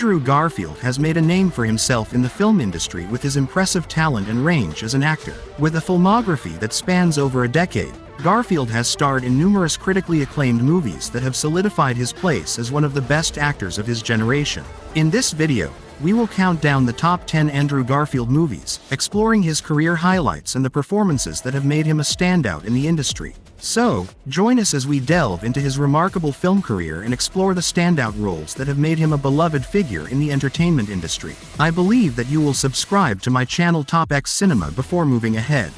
Andrew Garfield has made a name for himself in the film industry with his impressive talent and range as an actor. With a filmography that spans over a decade, Garfield has starred in numerous critically acclaimed movies that have solidified his place as one of the best actors of his generation. In this video, we will count down the top 10 Andrew Garfield movies, exploring his career highlights and the performances that have made him a standout in the industry. So, join us as we delve into his remarkable film career and explore the standout roles that have made him a beloved figure in the entertainment industry. I believe that you will subscribe to my channel Top X Cinema before moving ahead.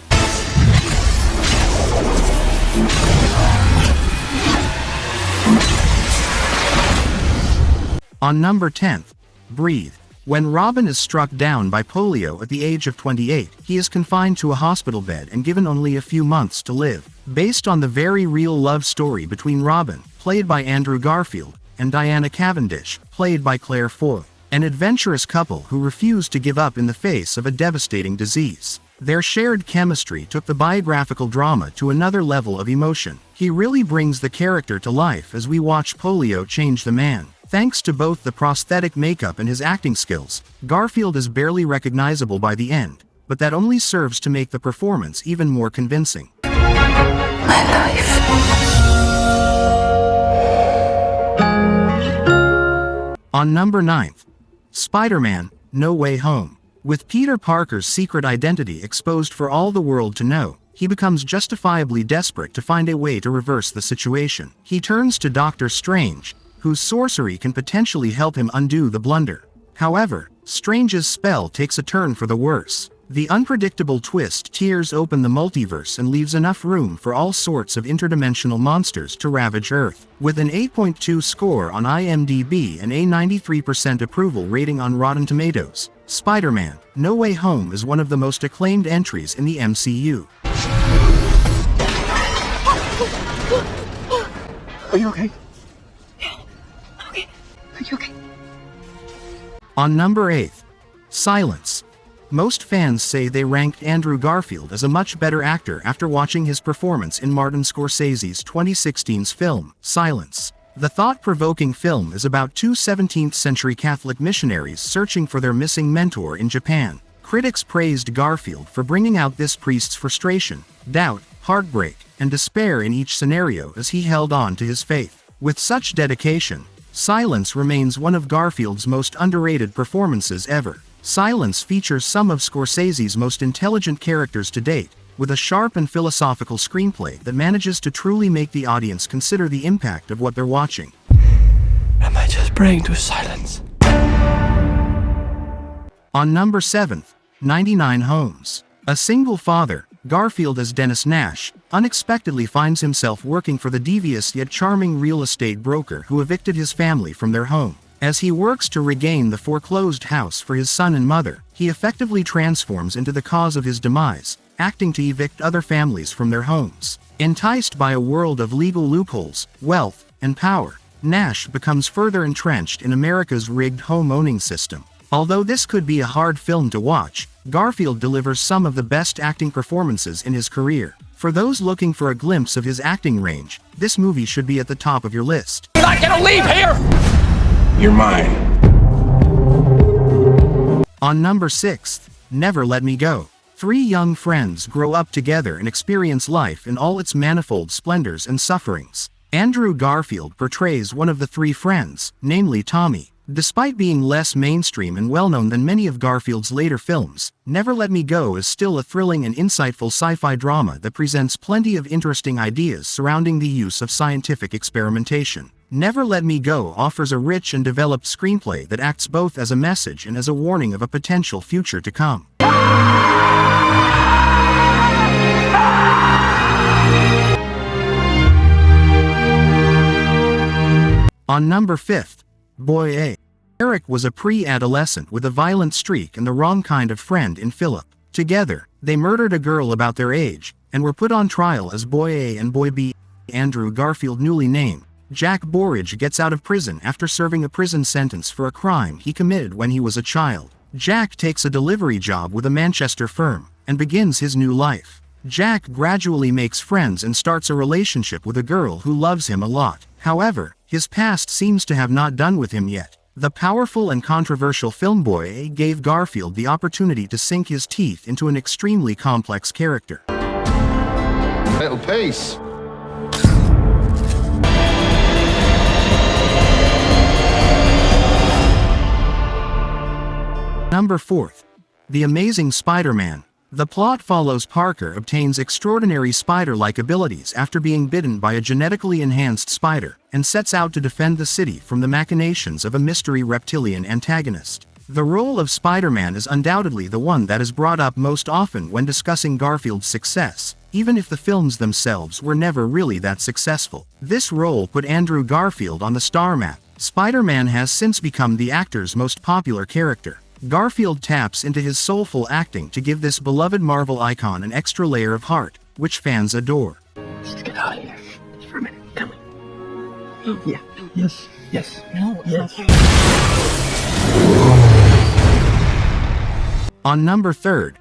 On number 10th, Breathe. When Robin is struck down by polio at the age of 28, he is confined to a hospital bed and given only a few months to live. Based on the very real love story between Robin, played by Andrew Garfield, and Diana Cavendish, played by Claire Foy, an adventurous couple who refused to give up in the face of a devastating disease. Their shared chemistry took the biographical drama to another level of emotion. He really brings the character to life as we watch polio change the man. Thanks to both the prosthetic makeup and his acting skills, Garfield is barely recognizable by the end, but that only serves to make the performance even more convincing. My life. On number 9th, Spider-Man: No Way Home. With Peter Parker's secret identity exposed for all the world to know, he becomes justifiably desperate to find a way to reverse the situation. He turns to Doctor Strange, whose sorcery can potentially help him undo the blunder. However, Strange's spell takes a turn for the worse. The unpredictable twist tears open the multiverse and leaves enough room for all sorts of interdimensional monsters to ravage Earth. With an 8.2 score on IMDb and a 93% approval rating on Rotten Tomatoes, Spider-Man: No Way Home is one of the most acclaimed entries in the MCU. Are you okay? Okay. On number 8th, Silence. Most fans say they ranked Andrew Garfield as a much better actor after watching his performance in Martin Scorsese's 2016 film, Silence. The thought-provoking film is about two 17th-century Catholic missionaries searching for their missing mentor in Japan. Critics praised Garfield for bringing out this priest's frustration, doubt, heartbreak, and despair in each scenario as he held on to his faith. With such dedication, Silence remains one of Garfield's most underrated performances ever. Silence features some of Scorsese's most intelligent characters to date, with a sharp and philosophical screenplay that manages to truly make the audience consider the impact of what they're watching. Am I just praying to silence? On number 7th, 99 Homes. A single father, Garfield as Dennis Nash, unexpectedly finds himself working for the devious yet charming real estate broker who evicted his family from their home. As he works to regain the foreclosed house for his son and mother, he effectively transforms into the cause of his demise, acting to evict other families from their homes. Enticed by a world of legal loopholes, wealth, and power, Nash becomes further entrenched in America's rigged home-owning system. Although this could be a hard film to watch, Garfield delivers some of the best acting performances in his career. For those looking for a glimpse of his acting range, this movie should be at the top of your list. You're not gonna leave here! You're mine. On number 6th, Never Let Me Go. Three young friends grow up together and experience life in all its manifold splendors and sufferings. Andrew Garfield portrays one of the three friends, namely Tommy. Despite being less mainstream and well-known than many of Garfield's later films, Never Let Me Go is still a thrilling and insightful sci-fi drama that presents plenty of interesting ideas surrounding the use of scientific experimentation. Never Let Me Go offers a rich and developed screenplay that acts both as a message and as a warning of a potential future to come. On number 5th, Boy A. Eric was a pre-adolescent with a violent streak and the wrong kind of friend in Philip. Together, they murdered a girl about their age, and were put on trial as Boy A and Boy B. Andrew Garfield, newly named Jack Borridge, gets out of prison after serving a prison sentence for a crime he committed when he was a child. Jack takes a delivery job with a Manchester firm, and begins his new life. Jack gradually makes friends and starts a relationship with a girl who loves him a lot. However, his past seems to have not done with him yet. The powerful and controversial film boy gave Garfield the opportunity to sink his teeth into an extremely complex character. Little piece. Number 4. The Amazing Spider-Man. The plot follows Parker obtains extraordinary spider-like abilities after being bitten by a genetically enhanced spider, and sets out to defend the city from the machinations of a mystery reptilian antagonist. The role of Spider-Man is undoubtedly the one that is brought up most often when discussing Garfield's success, even if the films themselves were never really that successful. This role put Andrew Garfield on the star map. Spider-Man has since become the actor's most popular character. Garfield taps into his soulful acting to give this beloved Marvel icon an extra layer of heart, which fans adore. Let's get out of here. Just for a minute. Tell me. Yeah. Yes. Yes. No. Yes. On number 3,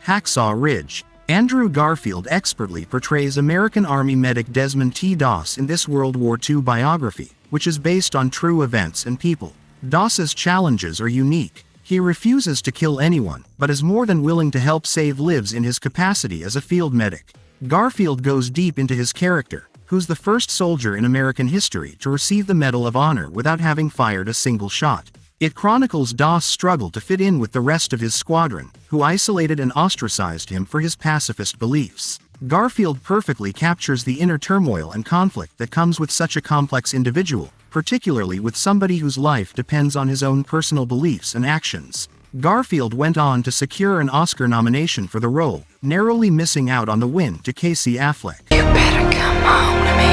Hacksaw Ridge. Andrew Garfield expertly portrays American Army medic Desmond T. Doss in this World War II biography, which is based on true events and people. Doss's challenges are unique. He refuses to kill anyone, but is more than willing to help save lives in his capacity as a field medic. Garfield goes deep into his character, who's the first soldier in American history to receive the Medal of Honor without having fired a single shot. It chronicles Doss' struggle to fit in with the rest of his squadron, who isolated and ostracized him for his pacifist beliefs. Garfield perfectly captures the inner turmoil and conflict that comes with such a complex individual, particularly with somebody whose life depends on his own personal beliefs and actions. Garfield went on to secure an Oscar nomination for the role, narrowly missing out on the win to Casey Affleck. You better come home to me.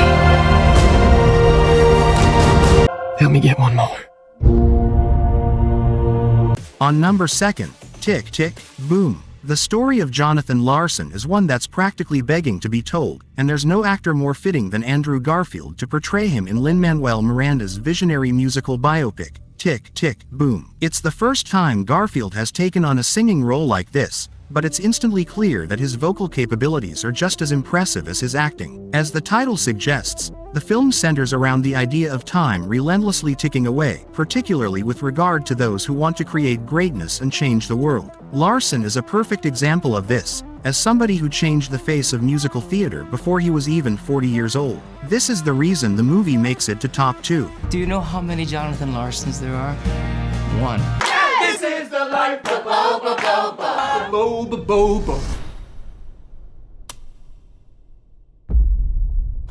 Help me get one more. On number 2, Tick, Tick, Boom. The story of Jonathan Larson is one that's practically begging to be told, and there's no actor more fitting than Andrew Garfield to portray him in Lin-Manuel Miranda's visionary musical biopic, Tick, Tick, Boom. It's the first time Garfield has taken on a singing role like this, but it's instantly clear that his vocal capabilities are just as impressive as his acting. As the title suggests, the film centers around the idea of time relentlessly ticking away, particularly with regard to those who want to create greatness and change the world. Larson is a perfect example of this, as somebody who changed the face of musical theater before he was even 40 years old. This is the reason the movie makes it to top 2. Do you know how many Jonathan Larsons there are? 1. This is the life of Boba Boba. Boba Boba.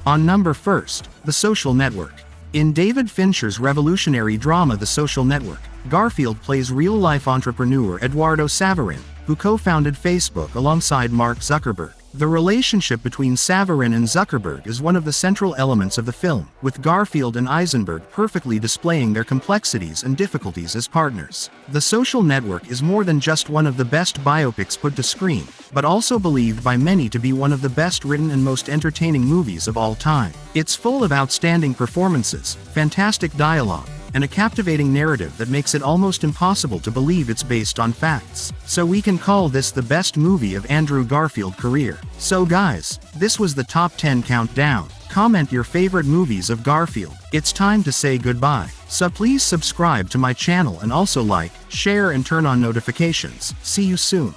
On number 1, The Social Network. In David Fincher's revolutionary drama The Social Network, Garfield plays real-life entrepreneur Eduardo Saverin, who co-founded Facebook alongside Mark Zuckerberg. The relationship between Saverin and Zuckerberg is one of the central elements of the film, with Garfield and Eisenberg perfectly displaying their complexities and difficulties as partners. The Social Network is more than just one of the best biopics put to screen, but also believed by many to be one of the best written and most entertaining movies of all time. It's full of outstanding performances, fantastic dialogue, and a captivating narrative that makes it almost impossible to believe it's based on facts. So we can call this the best movie of Andrew Garfield's career. So guys, this was the top 10 countdown. Comment your favorite movies of Garfield. It's time to say goodbye. So please subscribe to my channel and also like, share and turn on notifications. See you soon.